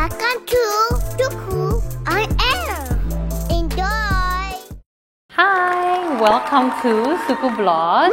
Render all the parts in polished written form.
Welcome to Duku on Air. Enjoy. Hai, welcome to Suku Blog.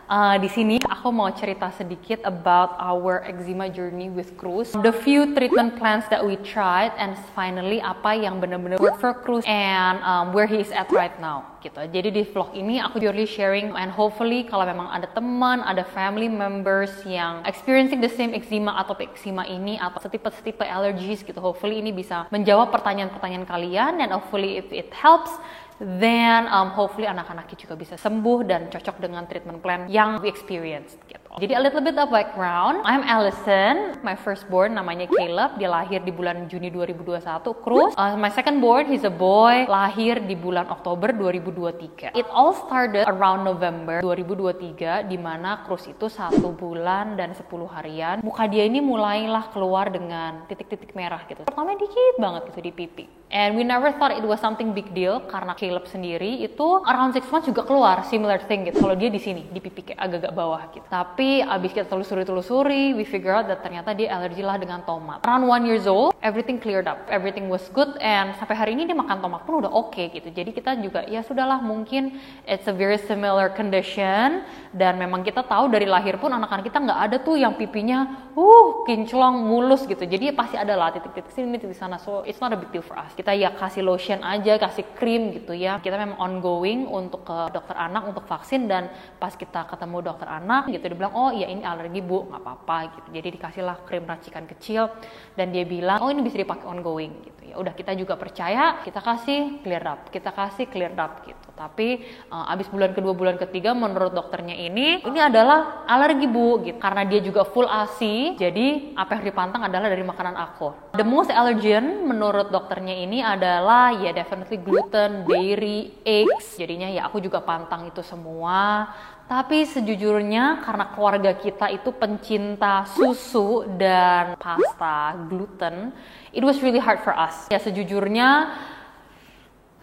Di sini aku mau cerita sedikit about our eczema journey with Cruz. The few treatment plans that we tried and finally apa yang benar-benar work for Cruz and where he is at right now. Gitu. Jadi di vlog ini aku purely sharing and hopefully kalau memang ada teman, ada family members yang experiencing the same eczema atau eczema ini atau setipe-setipe allergies gitu, hopefully ini bisa menjawab pertanyaan-pertanyaan kalian and hopefully if it helps then hopefully anak-anaknya juga bisa sembuh dan cocok dengan treatment plan yang we experienced gitu. Jadi a little bit of background, I'm Allison, my firstborn namanya Caleb, dia lahir di bulan Juni 2021. Cruz, my secondborn, he's a boy, lahir di bulan Oktober 2023. It all started around November 2023, di mana Cruz itu 1 bulan dan 10 harian. Muka dia ini mulailah keluar dengan titik-titik merah gitu. Pertama dikit banget gitu di pipi. And we never thought it was something big deal karena Caleb sendiri itu around 6 months juga keluar similar thing gitu. Kalau dia di sini di pipi kayak agak-agak bawah gitu. Tapi abis kita telusuri, we figure out that ternyata dia alergi lah dengan tomat. Around 1 years old, everything cleared up, everything was good and sampai hari ini dia makan tomat pun udah oke gitu. Jadi kita juga ya sudahlah mungkin it's a very similar condition dan memang kita tahu dari lahir pun anak-anak kita nggak ada tuh yang pipinya kinclong mulus gitu. Jadi pasti ada lah titik-titik sini, titik sana. So it's not a big deal for us. Kita ya kasih lotion aja, kasih krim gitu ya. Kita memang ongoing untuk ke dokter anak untuk vaksin dan pas kita ketemu dokter anak gitu dia bilang, oh iya ini alergi bu, nggak apa-apa gitu. Jadi dikasihlah krim racikan kecil dan dia bilang, oh ini bisa dipakai ongoing gitu ya. Udah kita juga percaya, kita kasih clear up gitu. Tapi abis bulan kedua, bulan ketiga menurut dokternya ini adalah alergi bu gitu. Karena dia juga full ASI, jadi apa yang dipantang adalah dari makanan aku. The most allergen menurut dokternya ini adalah ya definitely gluten, dairy, eggs. Jadinya ya aku juga pantang itu semua. Tapi sejujurnya karena keluarga kita itu pencinta susu dan pasta gluten, it was really hard for us. Ya sejujurnya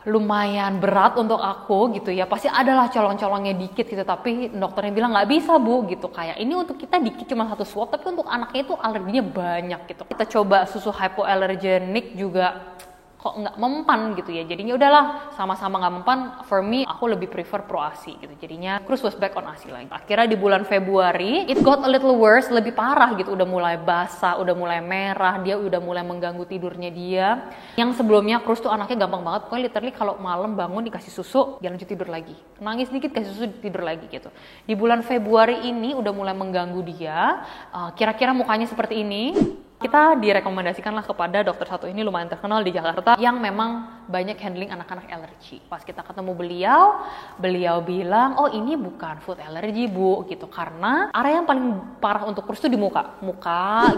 lumayan berat untuk aku gitu ya, pasti adalah colong-colongnya dikit gitu, tapi dokternya bilang nggak bisa bu gitu, kayak ini untuk kita dikit cuma 1 swab, tapi untuk anaknya itu alerginya banyak gitu. Kita coba susu hypoallergenic juga kok nggak mempan gitu ya, jadinya udahlah sama-sama nggak mempan. For me, aku lebih prefer pro ASI gitu, jadinya Cruz was back on ASI lagi. Akhirnya di bulan Februari it got a little worse, lebih parah gitu, udah mulai basah, udah mulai merah, dia udah mulai mengganggu tidurnya dia. Yang sebelumnya Cruz tuh anaknya gampang banget, pokoknya literally kalau malam bangun dikasih susu dia lanjut tidur lagi, nangis dikit kasih susu tidur lagi gitu. Di bulan Februari ini udah mulai mengganggu dia, kira-kira mukanya seperti ini. Kita direkomendasikanlah kepada dokter satu ini, lumayan terkenal di Jakarta, yang memang banyak handling anak-anak alergi. Pas kita ketemu beliau bilang, oh ini bukan food allergy bu, gitu. Karena area yang paling parah untuk Cruz tuh di muka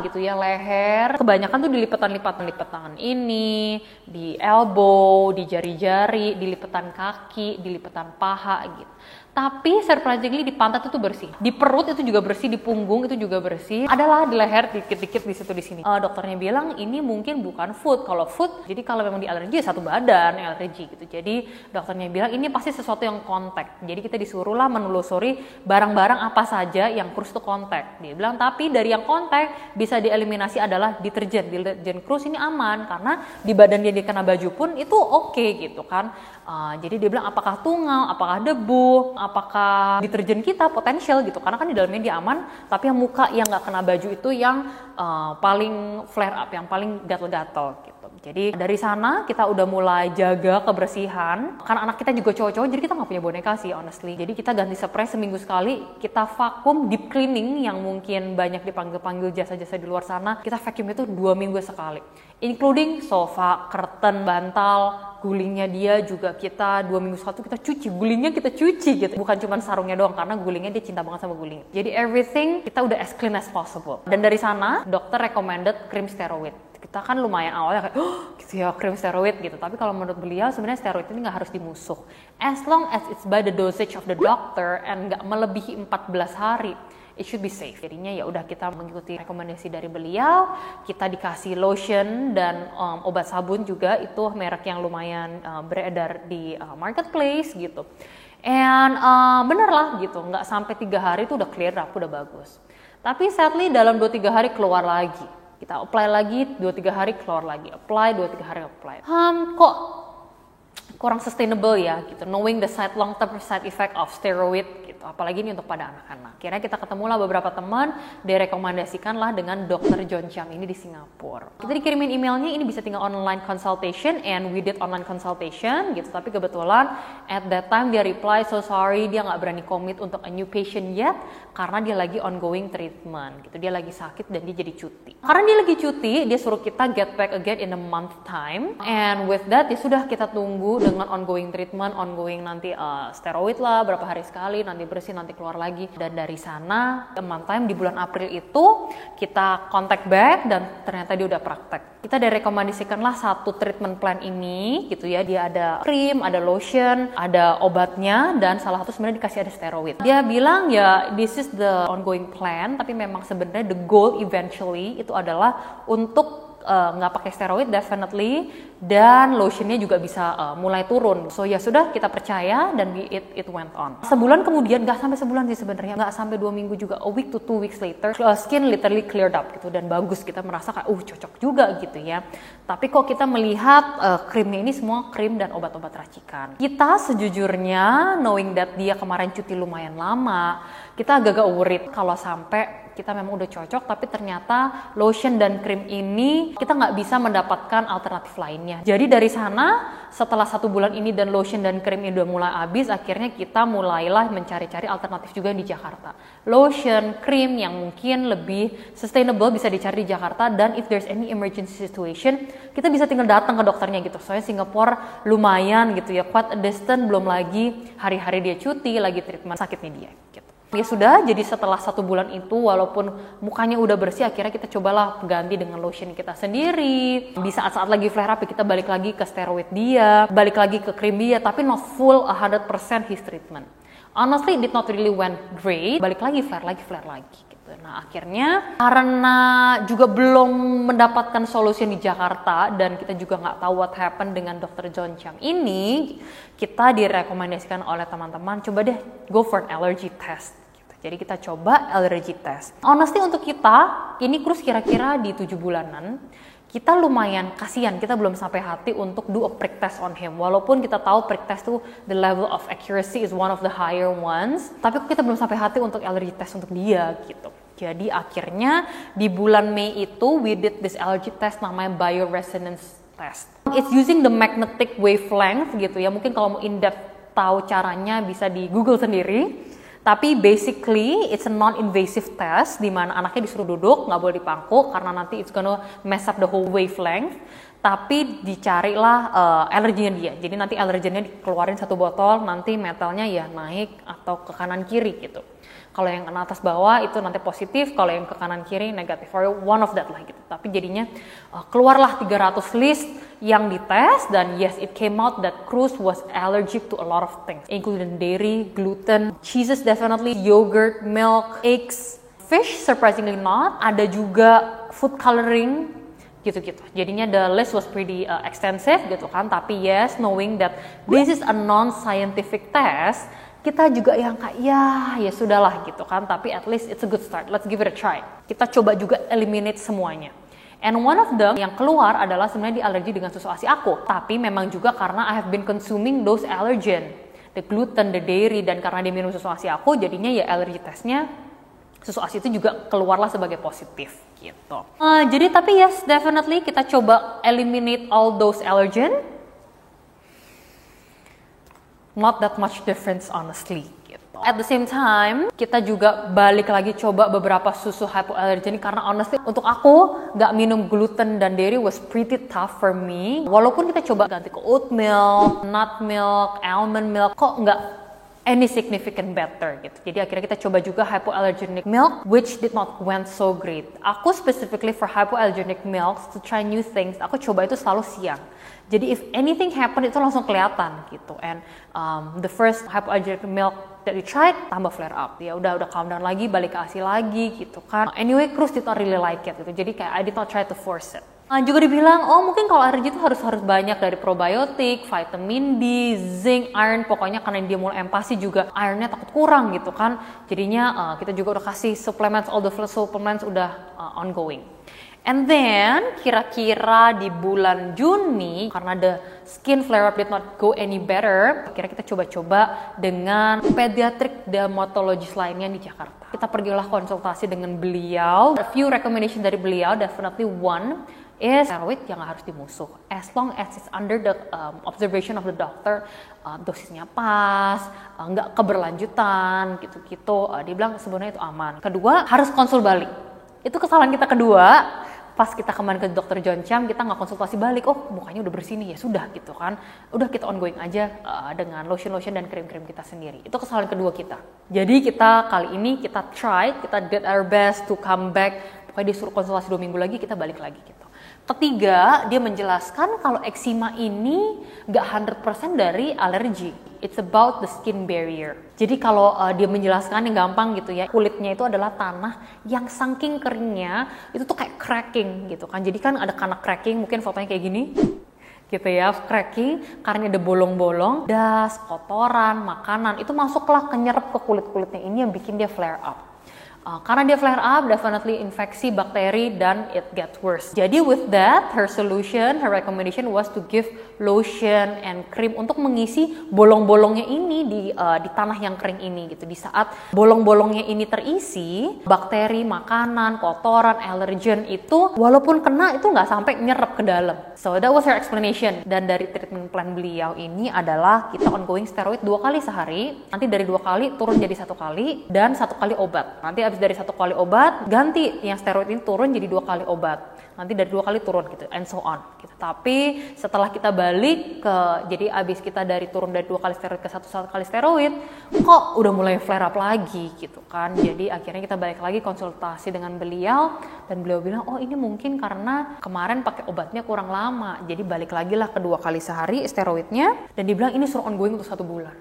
gitu ya, leher. Kebanyakan tuh di lipatan tangan ini, di elbow, di jari-jari, di lipatan kaki, di lipatan paha gitu. Tapi surprisingly di pantat itu bersih, di perut itu juga bersih, di punggung itu juga bersih, adalah di leher dikit-dikit di situ di sini. Dokternya bilang ini mungkin bukan food. Kalau food, jadi kalau memang di alergi ya satu badan alergi gitu. Jadi dokternya bilang ini pasti sesuatu yang kontak. Jadi kita disuruhlah menelusuri barang-barang apa saja yang Cruz itu kontak. Dia bilang tapi dari yang kontak bisa dieliminasi adalah deterjen. Deterjen Cruz ini aman karena di badan dia kena baju pun itu oke gitu kan. Jadi dia bilang apakah tungau, apakah debu, apakah deterjen kita potensial gitu, karena kan di dalamnya dia aman, tapi yang muka yang nggak kena baju itu yang paling flare up, yang paling gatel-gatel gitu. Jadi dari sana kita udah mulai jaga kebersihan, karena anak kita juga cowok-cowok, jadi kita nggak punya boneka sih honestly. Jadi kita ganti spray seminggu sekali, kita vakum deep cleaning yang mungkin banyak dipanggil-panggil jasa-jasa di luar sana, kita vacuum itu 2 minggu sekali, including sofa, curtain, bantal, gulingnya dia juga kita 2 minggu sekali kita cuci, gulingnya kita cuci gitu, bukan cuma sarungnya doang karena gulingnya dia cinta banget sama guling. Jadi everything kita udah as clean as possible. Dan dari sana dokter recommended krim steroid. Kita kan lumayan awalnya kayak gitu ya krim steroid gitu, tapi kalau menurut beliau sebenarnya steroid ini nggak harus dimusuh as long as it's by the dosage of the doctor and nggak melebihi 14 hari. It should be safe. Jadinya ya udah kita mengikuti rekomendasi dari beliau. Kita dikasih lotion dan obat sabun juga, itu merek yang lumayan beredar di marketplace gitu. And bener lah gitu, nggak sampai 3 hari itu udah clear up, udah bagus. Tapi sadly dalam 2-3 hari keluar lagi. Kita apply lagi 2-3 hari keluar lagi, apply 2-3 hari apply. Kok kurang sustainable ya gitu, knowing the long term side effect of steroid gitu, apalagi ini untuk pada anak-anak. Akhirnya kita ketemulah beberapa teman, direkomendasikanlah dengan Dr. John Cham ini di Singapura. Kita dikirimin emailnya, ini bisa tinggal online consultation, and we did online consultation gitu, tapi kebetulan at that time dia reply, so sorry, dia nggak berani commit untuk a new patient yet, karena dia lagi ongoing treatment gitu, dia lagi sakit dan dia jadi cuti. Karena dia lagi cuti, dia suruh kita get back again in a month time, and with that ya sudah, kita tunggu dengan ongoing treatment, ongoing nanti steroid lah berapa hari sekali, nanti bersih, nanti keluar lagi. Dan dari sana month time di bulan April itu kita contact back dan ternyata dia udah praktek. Kita direkomendasikanlah satu treatment plan ini gitu ya, dia ada krim, ada lotion, ada obatnya, dan salah satu sebenarnya dikasih ada steroid. Dia bilang ya this is the ongoing plan, tapi memang sebenarnya the goal eventually itu adalah untuk nggak pakai steroid definitely, dan lotionnya juga bisa mulai turun. So ya sudah, kita percaya dan it went on. Sebulan kemudian, nggak sampai sebulan sih sebenarnya, nggak sampai 2 minggu juga, a week to 2 weeks later, skin literally cleared up gitu dan bagus. Kita merasa kayak cocok juga gitu ya. Tapi kok kita melihat krimnya ini semua krim dan obat-obat racikan. Kita sejujurnya knowing that dia kemarin cuti lumayan lama, kita agak-agak worried kalau sampai kita memang udah cocok, tapi ternyata lotion dan krim ini kita nggak bisa mendapatkan alternatif lainnya. Jadi dari sana, setelah 1 bulan ini dan lotion dan krim ini udah mulai habis, akhirnya kita mulailah mencari-cari alternatif juga di Jakarta. Lotion, krim yang mungkin lebih sustainable bisa dicari di Jakarta, dan if there's any emergency situation, kita bisa tinggal datang ke dokternya gitu. Soalnya Singapura lumayan gitu ya, quite a distance, belum lagi hari-hari dia cuti, lagi treatment sakitnya dia gitu. Ya sudah, jadi setelah 1 bulan itu walaupun mukanya udah bersih, akhirnya kita cobalah ganti dengan lotion kita sendiri. Di saat-saat lagi flare up kita balik lagi ke steroid dia, balik lagi ke krim dia, tapi not full 100% his treatment. Honestly, it did not really went great. Balik lagi flare lagi gitu. Nah akhirnya karena juga belum mendapatkan solusi di Jakarta dan kita juga nggak tahu what happened dengan Dr. John Cham ini, kita direkomendasikan oleh teman-teman coba deh go for an allergy test. Jadi kita coba allergy test. Honestly untuk kita, ini cruise kira-kira di 7 bulanan, kita lumayan kasihan, kita belum sampai hati untuk do a prick test on him. Walaupun kita tahu prick test tuh the level of accuracy is one of the higher ones, tapi kita belum sampai hati untuk allergy test untuk dia gitu. Jadi akhirnya di bulan Mei itu we did this allergy test namanya bioresonance test. It's using the magnetic wavelength gitu ya. Mungkin kalau mau in-depth tahu caranya bisa di Google sendiri. Tapi basically it's a non-invasive test di mana anaknya disuruh duduk, nggak boleh dipangku karena nanti it's gonna mess up the whole wavelength. Tapi dicarilah alerginya dia. Jadi nanti alergennya dikeluarin 1 botol, nanti metalnya ya naik atau ke kanan kiri gitu. Kalau yang kena atas bawah itu nanti positif, kalau yang ke kanan kiri negatif, or one of that lah gitu. Tapi jadinya keluarlah 300 list yang dites, dan yes, it came out that Cruz was allergic to a lot of things, including dairy, gluten, cheeses definitely, yogurt, milk, eggs, fish surprisingly not, ada juga food coloring, gitu-gitu. Jadinya the list was pretty extensive gitu kan, tapi yes, knowing that this is a non-scientific test, kita juga yang kayak ya sudahlah gitu kan, tapi at least it's a good start, let's give it a try. Kita coba juga eliminate semuanya. And one of them yang keluar adalah sebenarnya dialergi dengan susu ASI aku, tapi memang juga karena I have been consuming those allergen, the gluten, the dairy, dan karena dia minum susu ASI aku, jadinya ya allergi tesnya susu ASI itu juga keluarlah sebagai positif gitu. Jadi tapi yes, definitely kita coba eliminate all those allergen. Not that much difference honestly gitu. At the same time, kita juga balik lagi coba beberapa susu hypoallergenic karena honestly untuk aku nggak minum gluten dan dairy was pretty tough for me. Walaupun kita coba ganti ke oat milk, nut milk, almond milk, kok nggak any significant better gitu. Jadi akhirnya kita coba juga hypoallergenic milk, which did not went so great. Aku specifically for hypoallergenic milk to try new things, aku coba itu selalu siang. Jadi if anything happen itu langsung kelihatan gitu. And the first hypoallergenic milk that we tried tambah flare up. Ya udah calm down lagi, balik ke ASI lagi gitu kan. Anyway, Cruz did not really like it gitu. Jadi kayak I did not try to force it. Juga dibilang, mungkin kalau alergi itu harus banyak dari probiotik, vitamin D, zinc, iron, pokoknya karena dia mulai empasi juga ironnya takut kurang gitu kan. Jadinya kita juga udah kasih supplements, all the supplements udah ongoing. And then kira-kira di bulan Juni, karena the skin flare up did not go any better, kira kita coba-coba dengan pediatric dermatologist lainnya di Jakarta. Kita pergilah konsultasi dengan beliau. A few recommendation dari beliau, definitely one is steroid yang harus dimusuh. As long as it's under the observation of the doctor, dosisnya pas, nggak keberlanjutan, gitu-gitu. Dia bilang sebenarnya itu aman. Kedua, harus konsul balik. Itu kesalahan kita kedua. Pas kita kemarin ke dokter John Cham, kita nggak konsultasi balik, oh mukanya udah bersih nih, ya sudah gitu kan. Udah kita ongoing aja dengan lotion-lotion dan krim-krim kita sendiri. Itu kesalahan kedua kita. Jadi kita kali ini kita did our best to come back. Pokoknya disuruh konsultasi 2 minggu lagi, kita balik lagi gitu. Ketiga, dia menjelaskan kalau eczema ini nggak 100% dari alergi. It's about the skin barrier. Jadi kalau dia menjelaskan yang gampang gitu ya, kulitnya itu adalah tanah yang saking keringnya itu tuh kayak cracking gitu kan. Jadi kan ada karena cracking, mungkin fotonya kayak gini gitu ya, cracking karena ada bolong-bolong, das, kotoran, makanan itu masuklah kenyerap ke kulit-kulitnya ini yang bikin dia flare up. Karena dia flare up, definitely infeksi bakteri dan it gets worse. Jadi with that, her recommendation was to give lotion and cream untuk mengisi bolong-bolongnya ini di tanah yang kering ini gitu. Di saat bolong-bolongnya ini terisi, bakteri, makanan, kotoran, allergen itu walaupun kena itu nggak sampai nyerap ke dalam. So that was her explanation. Dan dari treatment plan beliau ini adalah kita ongoing steroid 2 kali sehari. Nanti dari 2 kali turun jadi 1 kali dan 1 kali obat. Nanti abis dari 1 kali obat, ganti yang steroid ini turun jadi 2 kali obat. Nanti dari 2 kali turun gitu, and so on. Gitu. Tapi setelah kita balik jadi abis kita turun dari 2 kali steroid ke 1 kali steroid, kok udah mulai flare up lagi gitu kan. Jadi akhirnya kita balik lagi konsultasi dengan beliau, dan beliau bilang, oh ini mungkin karena kemarin pakai obatnya kurang lama. Jadi balik lagi lah ke 2 kali sehari steroidnya, dan dia bilang ini suruh ongoing untuk 1 bulan.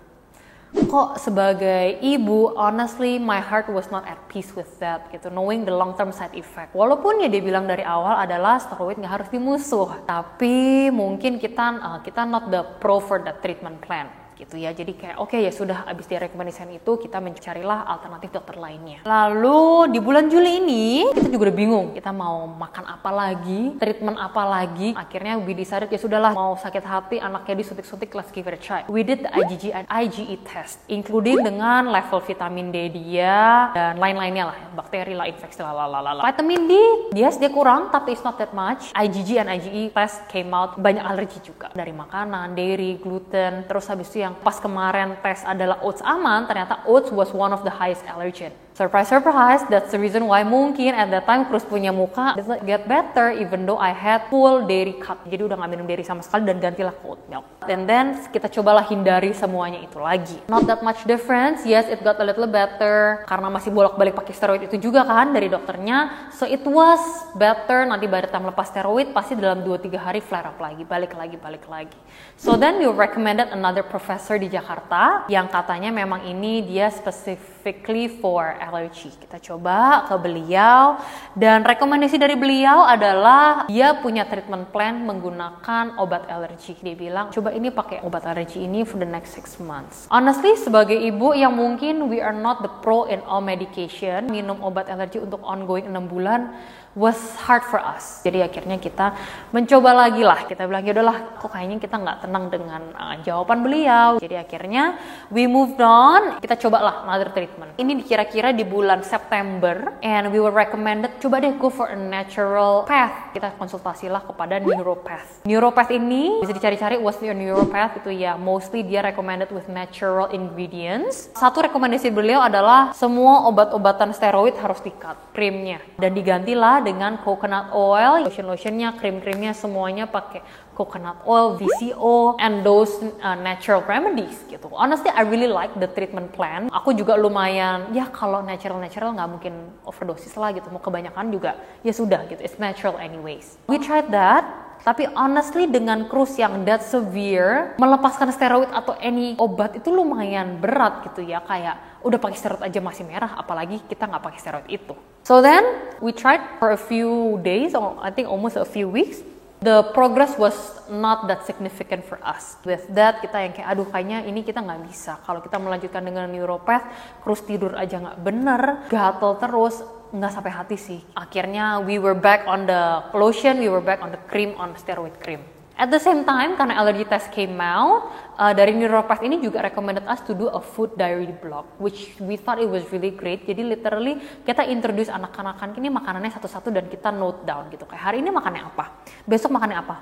Kok sebagai ibu, honestly my heart was not at peace with that gitu, knowing the long term side effect. Walaupun ya dia bilang dari awal adalah steroid nggak harus dimusuh, tapi mungkin kita not the pro for the treatment plan gitu ya. Jadi kayak oke, ya sudah, abis direkomendasikan itu kita mencarilah alternatif dokter lainnya. Lalu di bulan Juli ini kita juga udah bingung, kita mau makan apa lagi, treatment apa lagi. Akhirnya we decided ya sudahlah, mau sakit hati anaknya disuntik-suntik, let's give it a try. We did the IgG and IgE test, including dengan level vitamin D dia dan lain-lainnya lah, bakteri lah, infeksi lah. Vitamin D dia kurang tapi it's not that much. IgG and IgE test came out banyak alergi juga dari makanan, dairy, gluten. Terus habis itu yang pas kemarin tes adalah oats aman, ternyata oats was one of the highest allergen. Surprise, surprise, that's the reason why mungkin at that time Cruz punya muka doesn't get better even though I had full dairy cut. Jadi udah gak minum dairy sama sekali dan gantilah ke oat milk. And then kita cobalah hindari semuanya itu lagi. Not that much difference, yes it got a little better karena masih bolak-balik pakai steroid itu juga kan dari dokternya. So it was better, nanti pada time lepas steroid pasti dalam 2-3 hari flare up lagi, balik lagi. So then we recommended another professor di Jakarta yang katanya memang ini dia specifically for allergy. Kita coba ke beliau dan rekomendasi dari beliau adalah dia punya treatment plan menggunakan obat alergi. Dia bilang coba ini pakai obat alergi ini for the next 6 months. Honestly sebagai ibu yang mungkin we are not the pro in all medication, minum obat alergi untuk ongoing 6 bulan was hard for us. Jadi akhirnya kita mencoba lagi lah. Kita bilang ya udahlah, kok kayaknya kita nggak tenang dengan jawaban beliau. Jadi akhirnya we moved on. Kita cobalah another treatment. Ini kira-kira di bulan September, and we were recommended coba deh go for a natural path. Kita konsultasilah kepada neuropath. Neuropath ini bisa dicari-cari what's your neuropath itu ya. Mostly dia recommended with natural ingredients. Satu rekomendasi beliau adalah semua obat-obatan steroid harus di-cut krimnya dan digantilah dengan coconut oil, lotion-lotionnya, krim-krimnya semuanya pakai coconut oil, VCO, and those natural remedies gitu. Honestly, I really like the treatment plan. Aku juga lumayan, ya kalau natural nggak mungkin overdosis lah gitu. Mau kebanyakan juga, ya sudah gitu. It's natural anyways. We tried that. Tapi honestly dengan Cruz yang that severe, melepaskan steroid atau any obat itu lumayan berat gitu ya. Kayak udah pakai steroid aja masih merah, apalagi kita nggak pakai steroid itu. So then we tried for a few days, or I think almost a few weeks. The progress was not that significant for us. With that kita yang kayak aduh kayaknya ini kita nggak bisa. Kalau kita melanjutkan dengan neuropath, Cruz tidur aja nggak bener, gatel terus. nggak sampai hati sih. Akhirnya we were back on the lotion, we were back on the cream, on steroid cream. At the same time, karena allergy test came out, dari neuropath ini juga recommended us to do a food diary blog, which we thought it was really great. Jadi literally kita introduce anak-anak ini makanannya satu-satu dan kita note down gitu. Kayak hari ini makannya apa, besok makannya apa,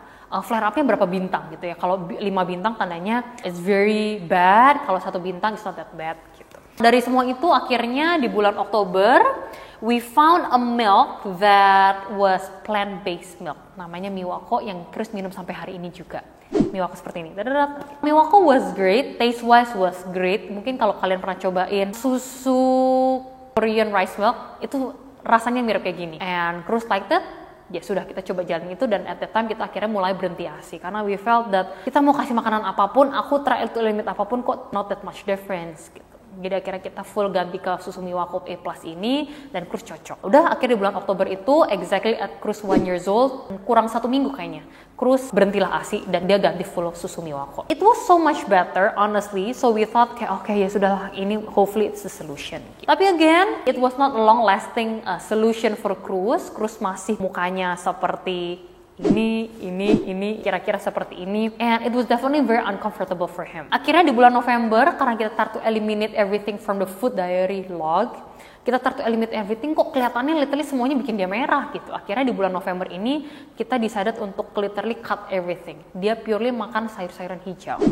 flare up-nya berapa bintang gitu ya. Kalau 5 bintang tandanya it's very bad, kalau 1 bintang it's not that bad gitu. Dari semua itu akhirnya di bulan Oktober, we found a milk that was plant-based milk. Namanya Miwako yang terus minum sampai hari ini juga. Miwako seperti ini. Miwako was great, taste-wise was great. Mungkin kalau kalian pernah cobain susu Korean rice milk, itu rasanya mirip kayak gini. And Cruz liked it. Ya sudah, kita coba jalan itu dan at that time kita akhirnya mulai berhenti ASI. Karena we felt that kita mau kasih makanan apapun, aku try to limit apapun kok not that much difference gitu. Jadi akhirnya kita full ganti ke susu Miwako A+ ini dan Cruz cocok. Udah akhirnya di bulan Oktober itu exactly at Cruz 1 years old, kurang 1 minggu kayaknya, Cruz berhentilah ASI dan dia ganti full susu Miwako. It was so much better honestly, so we thought kayak okay ya sudahlah, ini hopefully it's the solution. Tapi again, it was not a long lasting solution for Cruz. Cruz masih mukanya seperti ini, kira-kira seperti ini. And it was definitely very uncomfortable for him. Akhirnya di bulan November, karena kita start to eliminate everything from the food diary log, kita start to eliminate everything, kok kelihatannya literally semuanya bikin dia merah gitu. Akhirnya di bulan November ini, kita decided untuk literally cut everything. Dia purely makan sayur-sayuran hijau.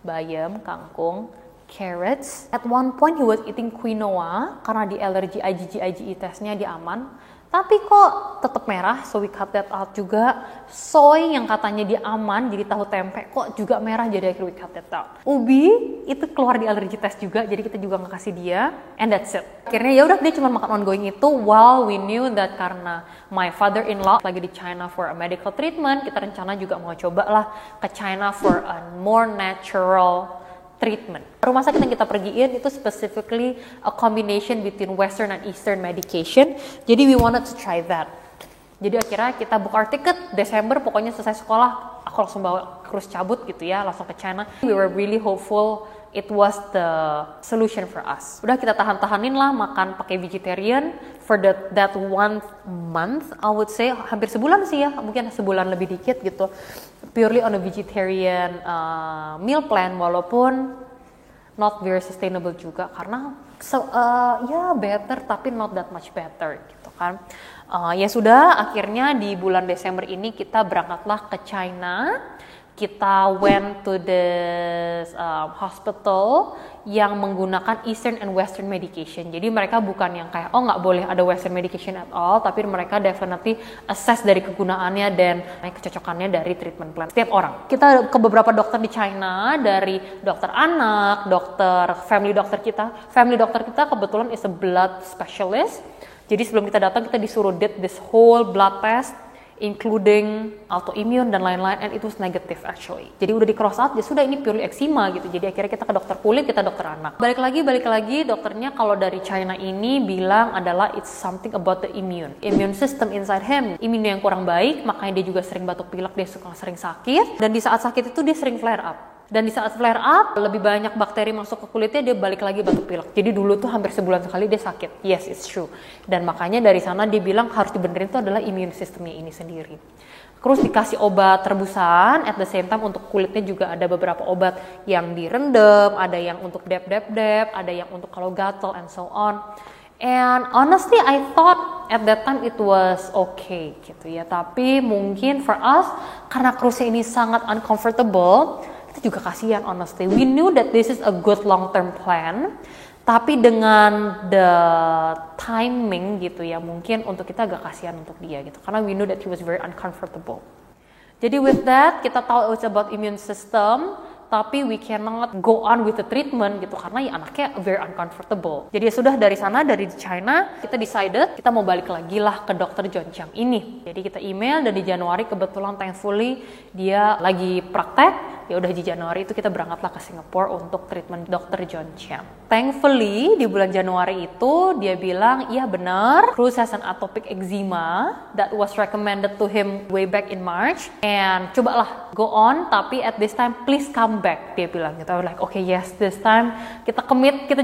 Bayam, kangkung, carrots. At one point he was eating quinoa, karena di allergy IgE testnya dia aman. Tapi kok tetap merah, so we cut that out juga. Soy yang katanya dia aman, jadi tahu tempe, kok juga merah, jadi akhirnya we cut that out. Ubi itu keluar di allergy test juga, jadi kita juga nggak kasih dia. And that's it. Akhirnya ya udah dia cuma makan ongoing itu. While we knew that karena my father-in-law lagi di China for a medical treatment, kita rencana juga mau coba lah ke China for a more natural treatment. Rumah sakit yang kita pergiin itu specifically a combination between Western and Eastern medication. Jadi we wanted to try that. Jadi akhirnya kita book our ticket Desember, pokoknya selesai sekolah, aku langsung bawa Cruz cabut gitu ya, langsung ke China. We were really hopeful it was the solution for us. Udah kita tahan-tahanin lah makan pakai vegetarian for that 1 month, I would say hampir sebulan sih ya, mungkin sebulan lebih dikit gitu. Purely on a vegetarian meal plan, walaupun not very sustainable juga karena ya better tapi not that much better gitu kan. Ya sudah, akhirnya di bulan Desember ini kita berangkatlah ke China. Kita went to this hospital yang menggunakan Eastern and Western medication. Jadi mereka bukan yang kayak nggak boleh ada Western medication at all, tapi mereka definitely assess dari kegunaannya dan kecocokannya dari treatment plan setiap orang. Kita ke beberapa dokter di China, dari dokter anak, family dokter kita kebetulan is a blood specialist. Jadi sebelum kita datang kita disuruh did this whole blood test, including autoimmune dan lain-lain, and it was negative actually. Jadi udah di cross out, ya sudah ini purely eczema gitu. Jadi akhirnya kita ke dokter kulit, kita dokter anak. Balik lagi dokternya kalau dari China ini bilang adalah it's something about the immune system inside him. Imun yang kurang baik, makanya dia juga sering batuk pilek, dia suka sering sakit, dan di saat sakit itu dia sering flare up. Dan di saat flare up, lebih banyak bakteri masuk ke kulitnya, dia balik lagi batuk pilek. Jadi dulu tuh hampir sebulan sekali dia sakit. Yes, it's true. Dan makanya dari sana dia bilang harus dibenerin itu adalah immune systemnya ini sendiri. Terus dikasih obat tebusan, at the same time untuk kulitnya juga ada beberapa obat yang direndam, ada yang untuk dep, ada yang untuk kalau gatal and so on. And honestly, I thought at that time it was okay gitu ya. Tapi mungkin for us, karena Cruznya ini sangat uncomfortable, kita juga kasihan honestly. We knew that this is a good long-term plan, tapi dengan the timing gitu ya, mungkin untuk kita agak kasihan untuk dia gitu. Karena we knew that he was very uncomfortable. Jadi with that, kita tahu it's about immune system, tapi we cannot go on with the treatment gitu karena ya anaknya very uncomfortable. Jadi ya sudah, dari sana, dari China, kita decided kita mau balik lagi lah ke dokter John Chiang ini. Jadi kita email dan di Januari kebetulan thankfully dia lagi praktek Ya udah di Januari itu kita berangkatlah ke Singapura untuk treatment Dr. John Chiam. Thankfully di bulan Januari itu dia bilang, iya benar, Cruz has an atopic eczema that was recommended to him way back in March, and cobalah go on, tapi at this time please come back, dia bilang gitu. I was like, okay, yes, this time kita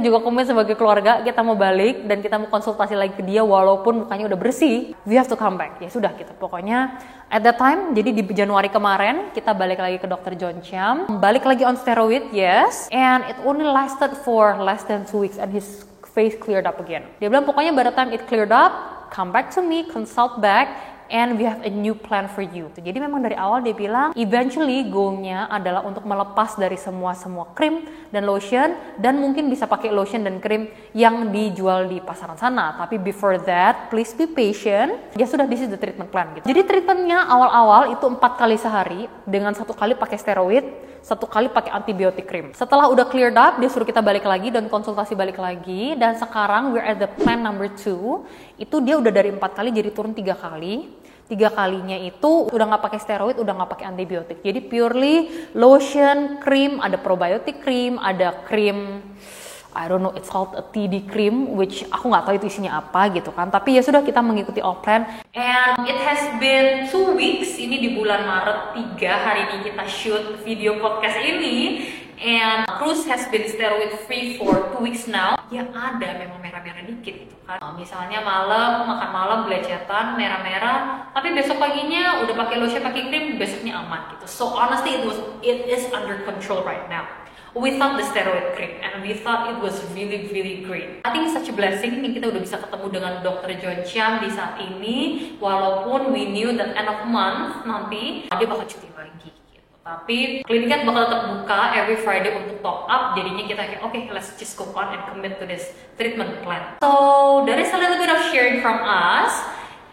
juga commit sebagai keluarga, kita mau balik dan kita mau konsultasi lagi ke dia walaupun mukanya udah bersih, we have to come back. Ya sudah gitu, pokoknya at that time, jadi di Januari kemarin kita balik lagi ke Dr. John Chiam, balik lagi on steroid, yes, and it only lasted for less than 2 weeks and his face cleared up again. Dia bilang pokoknya by the time it cleared up, come back to me, consult back, and we have a new plan for you. Jadi memang dari awal dia bilang eventually goalnya adalah untuk melepas dari semua krim dan lotion, dan mungkin bisa pakai lotion dan krim yang dijual di pasaran sana. Tapi before that, please be patient. Ya sudah, this is the treatment plan gitu. Jadi treatmentnya awal-awal itu 4 kali sehari dengan 1 kali pakai steroid, 1 kali pakai antibiotik krim. Setelah udah cleared up, dia suruh kita balik lagi dan konsultasi balik lagi. Dan sekarang we're at the plan number 2. Itu dia udah dari 4 kali jadi turun 3 kali. 3 kalinya itu udah nggak pakai steroid, udah nggak pakai antibiotik. Jadi purely lotion, krim, ada probiotik krim, ada krim, I don't know, it's called a TD cream, which aku nggak tahu itu isinya apa gitu kan. Tapi ya sudah, kita mengikuti all plan. And it has been 2 weeks, ini di bulan Maret 3 hari ini kita shoot video podcast ini. And Cruz has been steroid free for 2 weeks now. Ya ada memang merah-merah dikit gitu kan. Misalnya makan malam belecetan, merah-merah, tapi besok paginya udah pakai lotion, pakai krim, besoknya aman gitu. So honestly it is under control right now. We thought the steroid cream and we thought it was really really great. I think it's such a blessing nih kita udah bisa ketemu dengan Dr. John Chiam di saat ini, walaupun we knew that end of month nanti dia bakal cuti lagi gitu. Tapi kliniknya bakal tetap buka every Friday untuk top up, jadinya kita kayak okay, let's just go on and commit to this treatment plan. So there is a little bit of sharing from us.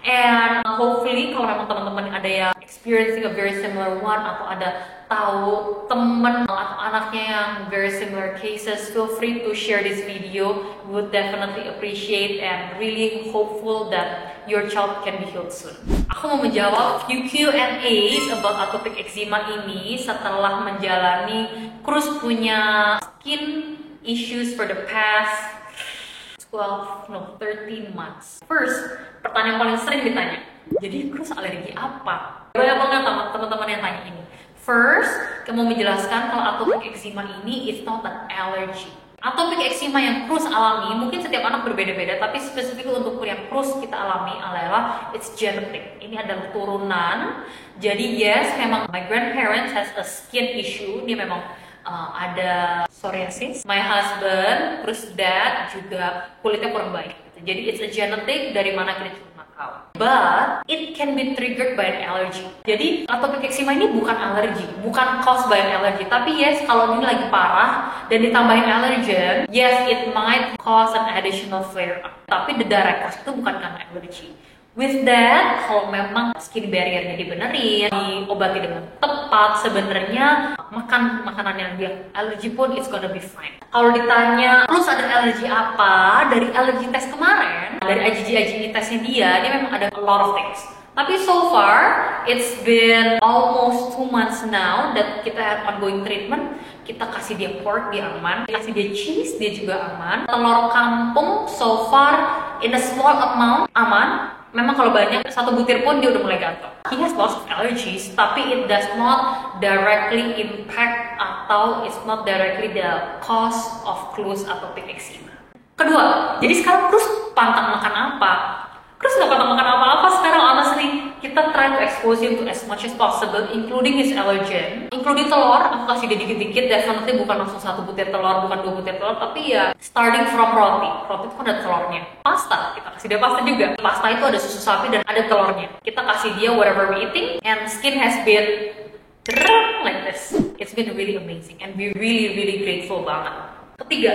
And hopefully kalau memang teman-teman ada yang experiencing a very similar one, atau ada tahu teman atau anaknya yang very similar cases, feel free to share this video. We would definitely appreciate and really hopeful that your child can be healed soon. Aku mau menjawab few Q&As about atopic eczema ini setelah menjalani Cruz punya skin issues for the past 13 months. First, pertanyaan paling sering ditanya, jadi Cruz alergi apa? Banyak banget teman-teman yang tanya ini. First, kamu menjelaskan kalau atopic eczema ini it's not an allergy. Atopic eczema yang Cruz alami, mungkin setiap anak berbeda-beda, tapi spesifik untuk yang Cruz kita alami adalah it's genetic. Ini adalah turunan. Jadi yes, memang my grandparents has a skin issue. Dia memang ada psoriasis. My husband, terus dad juga kulitnya kurang baik gitu. Jadi it's a genetic, dari mana kita cuma tahu. But it can be triggered by an allergy. Jadi atopic eczema ini bukan alergi, bukan caused by an allergy. Tapi yes, kalau ini lagi parah dan ditambahin allergen, yes, it might cause an additional flare up. Tapi the direct cause itu bukan karena allergy. With that, kalau memang skin barrier-nya dibenerin, diobati dengan tepat, sebenarnya makan makanan yang dia alergi pun it's gonna be fine. Kalau ditanya, terus ada alergi apa? Dari alergi tes kemarin, dari IgG testnya dia memang ada a lot of things. Tapi so far, it's been almost 2 months now that kita have ongoing treatment. Kita kasih dia pork, dia aman. Kasih dia cheese, dia juga aman. Telur kampung, so far, in a small amount, aman. Memang kalau banyak, 1 butir pun dia udah mulai gatal. He has lots of allergies, tapi it does not directly impact atau it's not directly the cause of Cruz atopic eczema. Kedua, jadi sekarang Cruz pantang makan apa? Cruz nggak pantang makan apa-apa sekarang, honestly. Kita try to expose him to as much as possible, including his allergen. Including telur, aku kasih dia dikit-dikit, definitely bukan langsung 1 butir telur, bukan 2 butir telur, tapi ya starting from roti. Roti itu kan ada telurnya. Pasta, kita kasih dia pasta juga. Pasta itu ada susu sapi dan ada telurnya. Kita kasih dia whatever we eating, and skin has been like this. It's been really amazing, and we really grateful banget. Ketiga,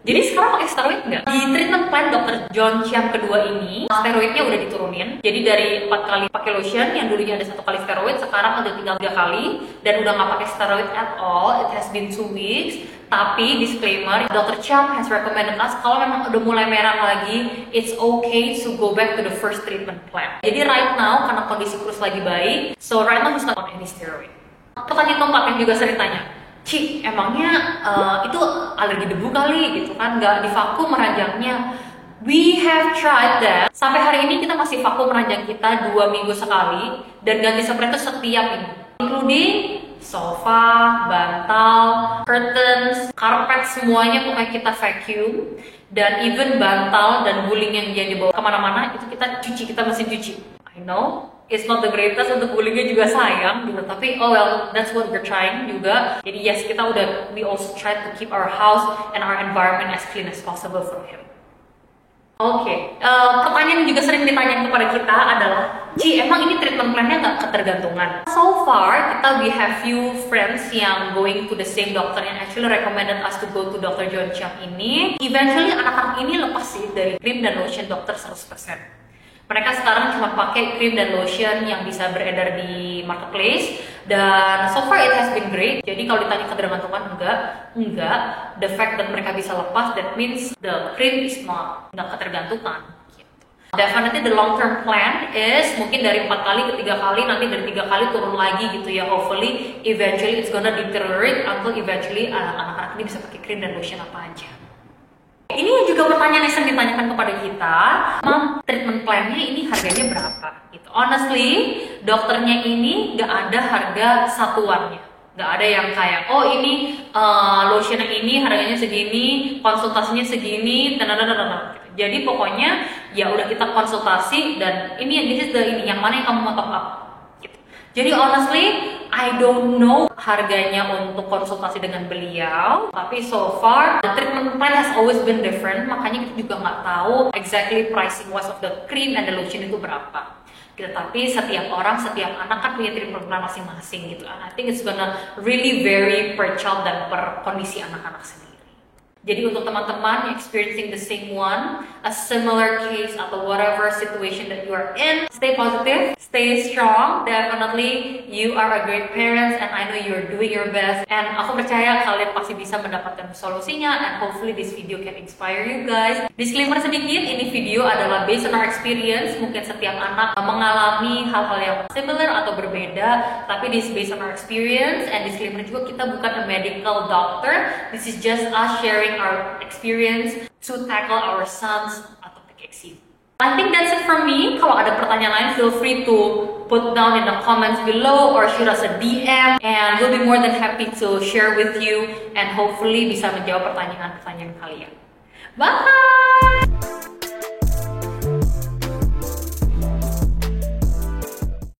jadi sekarang pakai steroid nggak? Di treatment plan Dr. John Chiam kedua ini, steroidnya udah diturunin. Jadi dari 4 kali pakai lotion, yang dulunya ada 1 kali steroid, sekarang udah tinggal 3 kali. Dan udah nggak pakai steroid at all. It has been 2 weeks. Tapi disclaimer, Dr. Chiam has recommended us kalau memang udah mulai merah lagi, it's okay to go back to the first treatment plan. Jadi right now, karena kondisi Cruz lagi baik, so right now he's not on any steroid. Pertanyaan keempat yang juga sering tanya, Ci, emangnya itu alergi debu kali gitu kan, nggak divakum ranjangnya? We have tried that. Sampai hari ini kita masih vakum ranjang kita 2 minggu sekali dan ganti spray itu setiap minggu, including sofa, bantal, curtains, karpet, semuanya pokoknya kita vacuum. Dan even bantal dan guling yang dia dibawa kemana-mana itu kita cuci, kita mesin cuci. I know it's not the greatest, untuk gulingnya juga sayang gitu, tapi oh well, that's what we're trying juga. Jadi yes, kita udah, we also try to keep our house and our environment as clean as possible for him. Oke, pertanyaan yang juga sering ditanyakan kepada kita adalah, Ci, emang ini treatment plan-nya nggak ketergantungan? So far, we have few friends yang going to the same doctor yang actually recommended us to go to Dr. John Chiang ini. Eventually, anak-anak ini lepas sih dari krim dan lotion dokter 100%. Mereka sekarang cuma pakai krim dan lotion yang bisa beredar di marketplace, dan so far it has been great. Jadi kalau ditanya ketergantungan, enggak. The fact that mereka bisa lepas, that means the cream is nggak ketergantungan. Definitely the long term plan is mungkin dari 4 kali ke 3 kali, nanti dari 3 kali turun lagi gitu ya. Hopefully eventually it's gonna deteriorate until eventually anak-anak ini bisa pakai krim dan lotion apa aja. Ini juga pertanyaan yang sering ditanyakan kepada kita, Mam, treatment plan-nya ini harganya berapa? Gitu. Honestly, dokternya ini nggak ada harga satuannya. Nggak ada yang kayak, oh ini lotionnya ini harganya segini, konsultasinya segini, gitu. Jadi pokoknya ya udah kita konsultasi dan ini yang mana yang kamu mau top up. Gitu. Jadi honestly, I don't know harganya untuk konsultasi dengan beliau, tapi so far the treatment plan has always been different, makanya kita juga nggak tahu exactly pricing wise of the cream and the lotion itu berapa. Gitu, tapi setiap orang, setiap anak kan punya treatment plan masing-masing gitu. And I think it's gonna really vary per child dan per kondisi anak-anak sendiri. Jadi untuk teman-teman yang experiencing the same one, a similar case atau whatever situation that you are in, stay positive, stay strong. Definitely you are a great parents and I know you're doing your best. And aku percaya kalian pasti bisa mendapatkan solusinya, and hopefully this video can inspire you guys. Disclaimer sedikit, ini video adalah based on our experience. Mungkin setiap anak mengalami hal-hal yang similar atau berbeda, tapi this based on our experience. And disclaimer juga, kita bukan a medical doctor. This is just us sharing our experience to tackle our sons atopic eczema. I think that's it from me. Kalau ada pertanyaan lain, feel free to put down in the comments below or shoot us a DM, and we'll be more than happy to share with you and hopefully bisa menjawab pertanyaan-pertanyaan kalian. Bye!